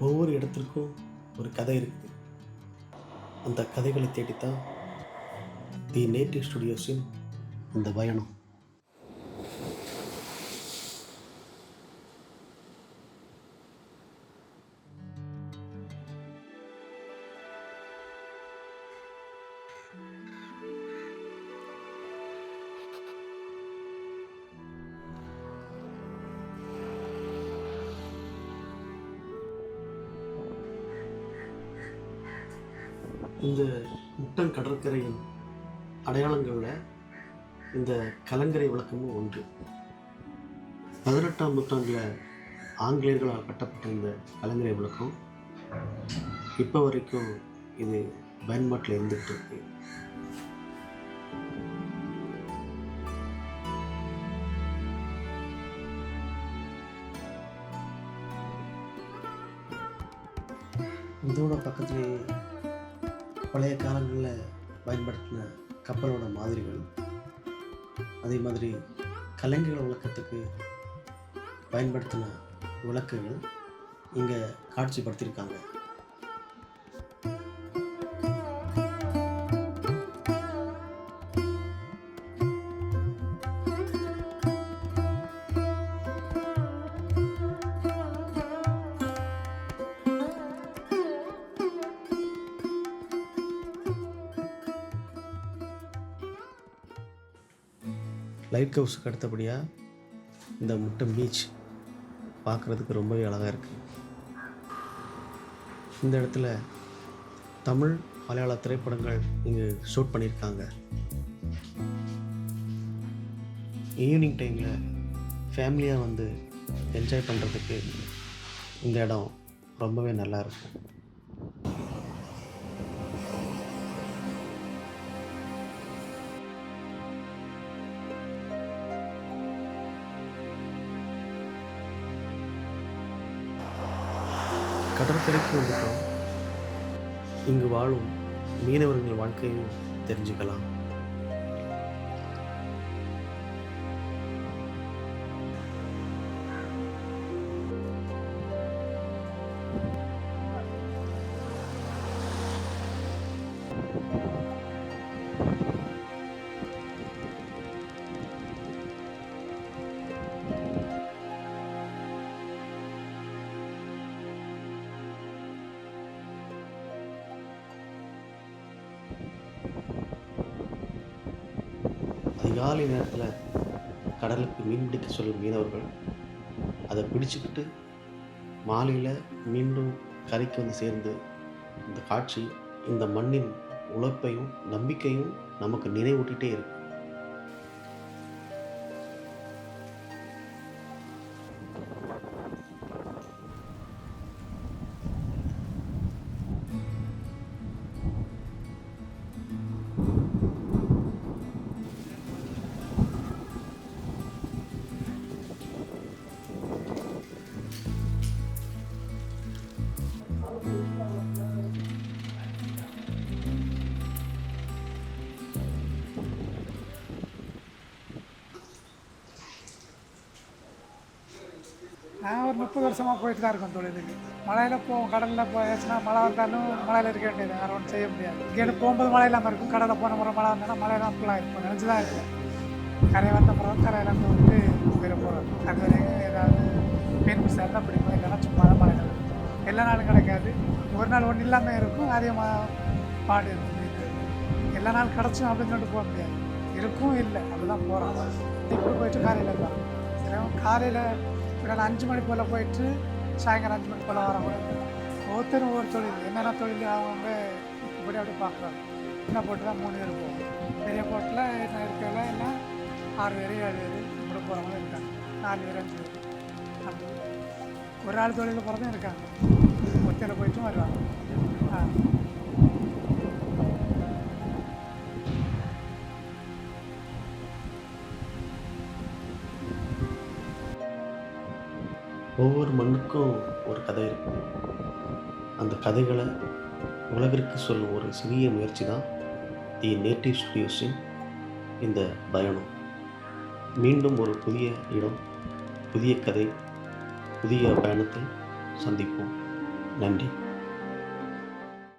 ஒவ்வொரு இடத்திற்கும் ஒரு கதை இருக்குது. அந்த கதைகளை தேடித்தான் தி நேட்டிவ் ஸ்டுடியோஸின் இந்த பயணம். இந்த முட்டம் கடற்கரையின் அடையாளங்களில் இந்த கலங்கரை விளக்கமும் ஒன்று. 18ஆம் நூற்றாண்டில் ஆங்கிலேயர்களால் கட்டப்பட்ட இந்த கலங்கரை விளக்கம் இப்போ வரைக்கும் இது பயன்பாட்டில் இருந்துகிட்டு இருக்கு. இதோட பக்கத்துலேயே பழைய காலங்களில் பயன்படுத்தின கப்பலோட மாதிரிகள், அதே மாதிரி கலைஞர்கள் விளக்கத்துக்கு பயன்படுத்தின விளக்குகள் இங்கே காட்சிப்படுத்தியிருக்காங்க. லைட் ஹவுஸுக்கு அடுத்தபடியாக இந்த முட்டம் பீச் பார்க்குறதுக்கு ரொம்பவே அழகாக இருக்குது. இந்த இடத்துல தமிழ் மலையாள திரைப்படங்கள் இங்கே ஷூட் பண்ணியிருக்காங்க. ஈவினிங் டைமில் ஃபேமிலியாக வந்து என்ஜாய் பண்ணுறதுக்கு இந்த இடம் ரொம்பவே நல்லா இருக்கும். கடற்கரைக்கு வந்துட்டோம். இங்கு வாழும் மீனவர்கள் வாழ்க்கையும் தெரிஞ்சுக்கலாம். அதிகாலை நேரத்தில் கடலுக்கு மீன் பிடிக்க சொல்லும் மீனவர்கள் அதை பிடிச்சிக்கிட்டு மாலையில் மீண்டும் கரைக்கு வந்து சேர்ந்து இந்த காட்சி இந்த மண்ணின் உழைப்பையும் நம்பிக்கையும் நமக்கு நினைவூட்டிகிட்டே இருக்கு. நான் ஒரு 30 வருஷமாக போயிட்டு தான் இருக்கேன் தொழிலுக்கு. மழையில் போவோம், கடலில் போயாச்சுன்னா மழை வந்தாலும் மழையில் இருக்க வேண்டியது, வேறு ஒன்றும் செய்ய முடியாது. இங்கே போகும்போது மழை இல்லாமல் இருக்கும், கடலில் போன முறை மழை வந்தாலும் மழையெல்லாம் ஃபுல்லாக இருக்கும், நினச்சி தான் இருக்கும். கரை வந்த பிறகு கரையெல்லாம் போட்டு போயிட போகிறோம். அது வரைக்கும் ஏதாவது மீன் பிடிச்சா தான் பிடிக்கும், இல்லைன்னா சும்மா தான் மழை கிடைக்கும். எல்லா நாளும் கிடைக்காது, ஒரு நாள் ஒன்றும் இல்லாமல் இருக்கும், அதிகமாக பாடு இருக்கும். எல்லா நாள் கிடச்சும் அப்படின்னு சொல்லிட்டு போக முடியாது, இருக்கும் இல்லை அப்படி தான் போகிறோம். இப்படி போயிட்டு காலையில் தான் சரி, காலையில் இப்போ 5 மணி போல் போயிட்டு சாயங்காலம் 5 மணி போல் வரவங்க ஒவ்வொருத்தரும் ஒவ்வொரு தொழில், என்னென்ன தொழில் அவங்க இப்படி அப்படி பார்க்குறாங்க. சின்ன போட்டு தான் 3 பேர் போவோம், பெரிய போட்டில் என்ன இருக்கையில் எல்லாம் 6 பேர் 7 பேர் இப்படி போகிறவங்களும் இருக்காங்க, 4 பேர் 5 பேர் அப்படி ஒரு ஆள் தொழிலில் போகிறதும் இருக்காங்க, ஒத்தையில் போயிட்டும் வருவாங்க. ஒவ்வொரு மண்ணுக்கும் ஒரு கதை இருக்கும். அந்த கதைகளை உலகிற்கு சொல்லும் ஒரு சிறிய முயற்சி தான் தி நேட்டிவ் ஸ்டுடியோஸின் இந்த பயணம். மீண்டும் ஒரு புதிய இடம், புதிய கதை, புதிய பயணத்தில் சந்திப்போம். நன்றி.